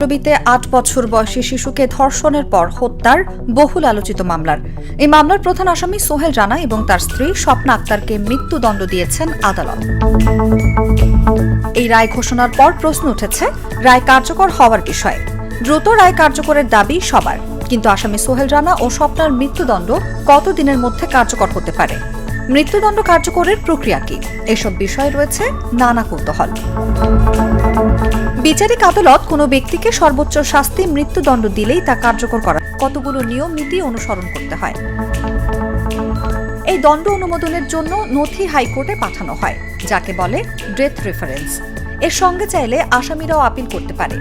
পল্লবীতে ৮ বছর বয়সী শিশুকে ধর্ষণের পর হত্যার বহুল আলোচিত মামলার এই মামলার প্রধান আসামি সোহেল রানা এবং তার স্ত্রী স্বপ্না আক্তারকে মৃত্যুদণ্ড দিয়েছেন আদালত। এই রায় ঘোষণার পর প্রশ্ন উঠেছে রায় কার্যকর হওয়ার বিষয়ে। দ্রুত রায় কার্যকরের দাবি সবার, কিন্তু আসামি সোহেল রানা ও স্বপ্নার মৃত্যুদণ্ড কতদিনের মধ্যে কার্যকর হতে পারে? মৃত্যুদণ্ড কার্যকরের প্রক্রিয়া কি? এসব বিষয়ে রয়েছে নানা কৌতূহল। বিচারিক আদালত কোনো ব্যক্তিকে সর্বোচ্চ শাস্তি মৃত্যুদণ্ড দিলেই তা কার্যকর করার কতগুলো নিয়ম নীতি অনুসরণ করতে হয়। এই দণ্ড অনুমোদনের জন্য নথি হাইকোর্টে পাঠানো হয়, যাকে বলে ডেথ রেফারেন্স। এর সঙ্গে চাইলে আসামিরাও আপিল করতে পারে।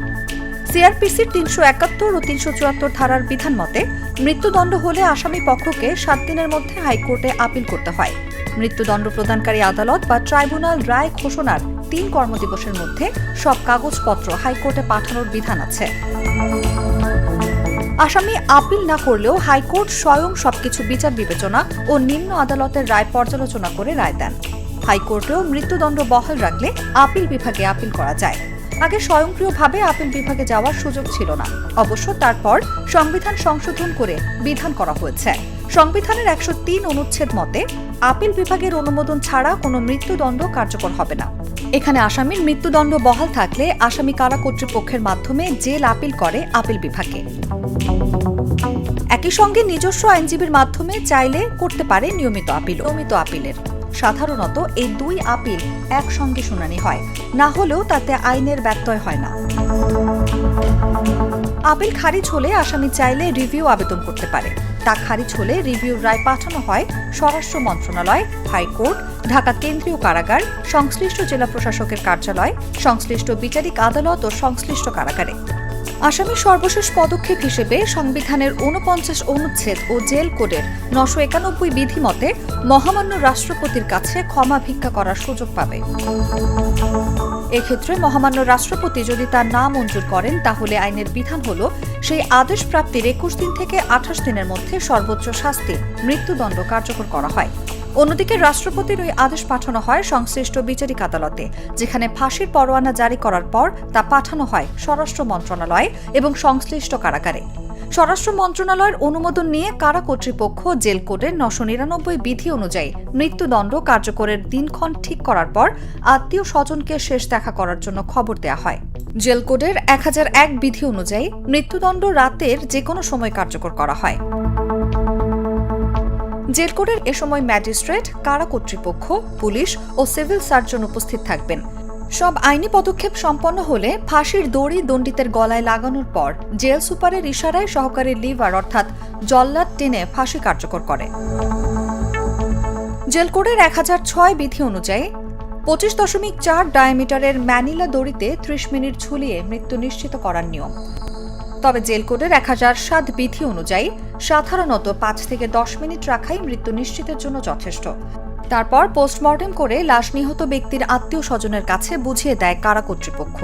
সিআরপিসির ৩৭১ ও ৩৭৪ ধারার বিধান মতে মৃত্যুদণ্ড হলে আসামি পক্ষকে ৭ দিনের মধ্যে হাইকোর্টে আপিল করতে হয়। মৃত্যুদণ্ড প্রদানকারী আদালত বা ট্রাইব্যুনাল রায় ঘোষণার ৩ কর্মদিবসের মধ্যে সব কাগজপত্র হাইকোর্টে পাঠানোর বিধান আছে। আসামি আপিল না করলেও হাইকোর্ট স্বয়ং সবকিছু বিচার বিবেচনা ও নিম্ন আদালতের রায় পর্যালোচনা করে রায় দেন। হাইকোর্টেও মৃত্যুদণ্ড বহাল রাখলে আপিল বিভাগে আপিল করা যায়। আগে স্বয়ংক্রিয়ভাবে আপিল বিভাগে যাওয়ার সুযোগ ছিল না। অবশ্য তারপর সংবিধান সংশোধন করে বিধান করা হয়েছে। সংবিধানের ১০৩ অনুচ্ছেদ মতে আপিল বিভাগের অনুমোদন ছাড়া কোনো মৃত্যুদণ্ড কার্যকর হবে না। এখানে আসামির মৃত্যুদণ্ড বহাল থাকলে আসামি কারা কর্তৃপক্ষের মাধ্যমে জেল আপিল করে আপিল বিভাগে। একই সঙ্গে নিজস্ব আইনজীবীর মাধ্যমে চাইলে করতে পারে নিয়মিত আপিলের। সাধারণত এই ২ আপিল একসঙ্গে শুনানি হয়, না হলেও তাতে আইনের ব্যত্যয় হয় না। আপিল খারিজ হলে আসামি চাইলে রিভিউ আবেদন করতে পারে। তা খারিজ হলে রিভিউর রায় পাঠানো হয় স্বরাষ্ট্র মন্ত্রণালয়, হাইকোর্ট, ঢাকা কেন্দ্রীয় কারাগার, সংশ্লিষ্ট জেলা প্রশাসকের কার্যালয়, সংশ্লিষ্ট বিচারিক আদালত ও সংশ্লিষ্ট কারাগারে। আসামির সর্বশেষ পদক্ষেপ হিসেবে সংবিধানের ৪৯ অনুচ্ছেদ ও জেল কোডের ৯৯১ বিধি মতে মহামান্য রাষ্ট্রপতির কাছে ক্ষমা ভিক্ষা করার সুযোগ পাবে। এক্ষেত্রে মহামান্য রাষ্ট্রপতি যদি তার না মঞ্জুর করেন, তাহলে আইনের বিধান হল সেই আদেশ প্রাপ্তির ২১ দিন থেকে ২৮ দিনের মধ্যে সর্বোচ্চ শাস্তি মৃত্যুদণ্ড কার্যকর করা হয়। অন্যদিকে রাষ্ট্রপতির ওই আদেশ পাঠানো হয় সংশ্লিষ্ট বিচারিক আদালতে, যেখানে ফাঁসির পরোয়ানা জারি করার পর তা পাঠানো হয় স্বরাষ্ট্র মন্ত্রণালয় এবং সংশ্লিষ্ট কারাগারে। স্বরাষ্ট্র মন্ত্রণালয়ের অনুমোদন নিয়ে কারা কর্তৃপক্ষ জেল কোডের ৯৯৯ বিধি অনুযায়ী মৃত্যুদণ্ড কার্যকরের দিনক্ষণ ঠিক করার পর আত্মীয় স্বজনকে শেষ দেখা করার জন্য খবর দেওয়া হয়। জেল কোডের ১০০১ বিধি অনুযায়ী মৃত্যুদণ্ড রাতের যে কোনো সময় কার্যকর করা হয়। জেল কোডের এ সময় ম্যাজিস্ট্রেট, কারা কর্তৃপক্ষ, পুলিশ ও সিভিল সার্জন উপস্থিত থাকবেন। সব আইনি পদক্ষেপ সম্পন্ন হলে ফাঁসির দড়ি দণ্ডিতের গলায় লাগানোর পর জেল সুপারের ইশারায় সহকারী লিভার অর্থাৎ জল্লাদ টেনে ফাঁসি কার্যকর করে। জেল কোডের ১০০৬ বিধি অনুযায়ী ২৫.৪ ডায়ামিটারের ম্যানিলা দড়িতে ৩০ মিনিট ঝুলিয়ে মৃত্যু নিশ্চিত করার নিয়ম। তবে জেল কোডের ১০০৭ বিধি অনুযায়ী সাধারণত ৫ থেকে ১০ মিনিট রাখাই মৃত্যু নিশ্চিতের জন্য যথেষ্ট। তারপর পোস্টমর্টেম করে লাশ নিহত ব্যক্তির আত্মীয় স্বজনের কাছে বুঝিয়ে দেয় কারা কর্তৃপক্ষ।